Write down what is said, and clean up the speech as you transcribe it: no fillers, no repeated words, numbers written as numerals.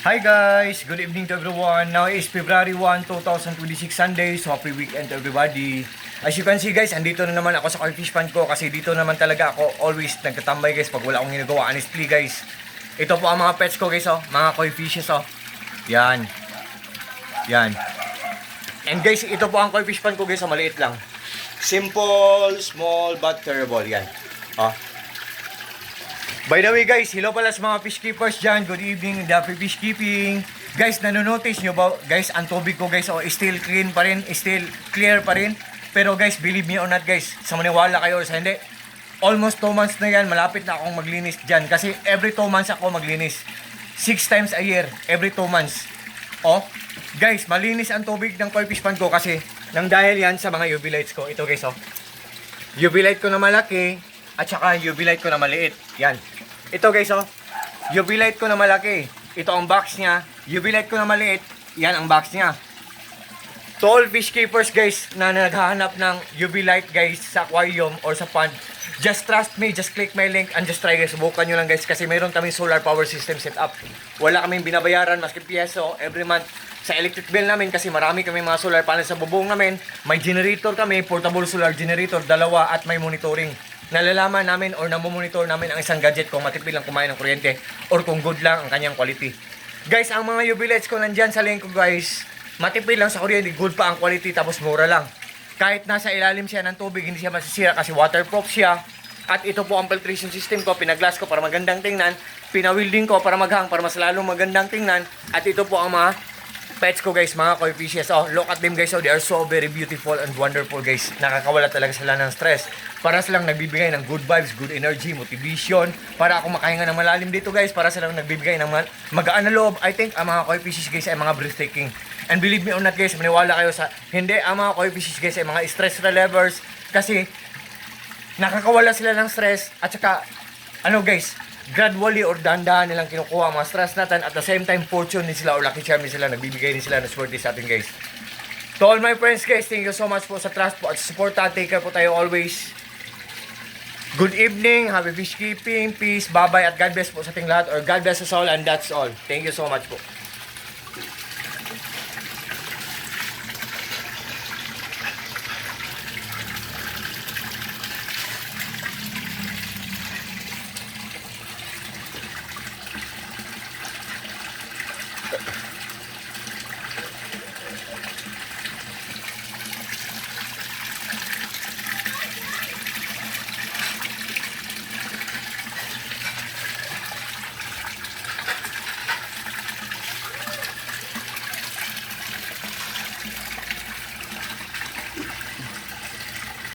Hi guys! Good evening to everyone. Now is February 1, 2026 Sunday. So happy weekend to everybody. As you can see guys, andito na naman ako sa koi fish pond ko kasi dito naman talaga ako always nagtatambay guys pag wala akong ginagawa. Honestly guys, ito po ang mga pets ko guys oh, mga koi fishes oh. Yan. Yan. And guys, ito po ang koi fish pond ko guys, oh, maliit lang. Simple, small, but terrible. Yan. Oh. By the way guys, hello pala sa mga fish keepers dyan. Good evening, Daffy Fish Keeping. Guys, nanonotice nyo ba? Guys, ang tubig ko guys, oh, still clean pa rin, still clear pa rin. Pero guys, believe me or not guys, sa maniwala kayo or sa hindi, almost 2 months na yan, malapit na akong maglinis dyan. Kasi every 2 months ako maglinis. 6 times a year, every 2 months. Oh, guys, malinis ang tubig ng koi fish pond ko kasi nang dahil yan sa mga UV lights ko. Ito guys, oh. UV light ko na malaki at saka UV light ko na maliit. Yan. Ito guys, oh. UV light ko na malaki. Ito ang box niya. UV light ko na maliit. Yan ang box niya. To all fish keepers guys na naghahanap ng UV light guys sa aquarium or sa pond, just trust me, just click my link and just try guys. Subukan nyo lang guys kasi mayroon kaming solar power system set up. Wala kaming binabayaran maski piyeso every month sa electric bill namin kasi marami kaming mga solar panels sa bubong namin. May generator kami, portable solar generator, dalawa at may monitoring. Nalalaman namin or namomonitor namin ang isang gadget kung matipid lang kumain ng kuryente or kung good lang ang kanyang quality. Guys, ang mga UV lights ko nandyan sa link ko guys, matipid lang sa kuryente, good pa ang quality tapos mura lang. Kahit nasa ilalim siya ng tubig, hindi siya masisira kasi waterproof siya. At ito po ang filtration system ko, pinaglass ko para magandang tingnan, pinawilding ko para maghang para mas lalong magandang tingnan. At ito po ang mga pets ko guys, mga koi fishes. Oh, look at them guys. Oh, they are so very beautiful and wonderful guys. Nakakawala talaga sila ng stress. Para silang nagbibigay ng good vibes, good energy, motivation. Para ako makahinga ng malalim dito guys. Para silang nagbibigay ng magaan na loob. I think ang mga koi fishes guys ay mga breathtaking. And believe me or not guys, maniwala kayo sa hindi, ang mga koi fishes guys ay mga stress relievers. Kasi nakakawala sila ng stress. At saka, ano guys, gradually or dahan-dahan nilang kinukuha ang mga stress natin. At the same time, fortune din sila or lucky charm din sila. Nagbibigay din sila ng swerte sa atin guys. To all my friends guys, thank you so much po sa trust po at support. Take care po tayo always. Good evening, happy fish keeping, peace, bye-bye at God bless po sa ating lahat. Or God bless us all and that's all. Thank you so much po.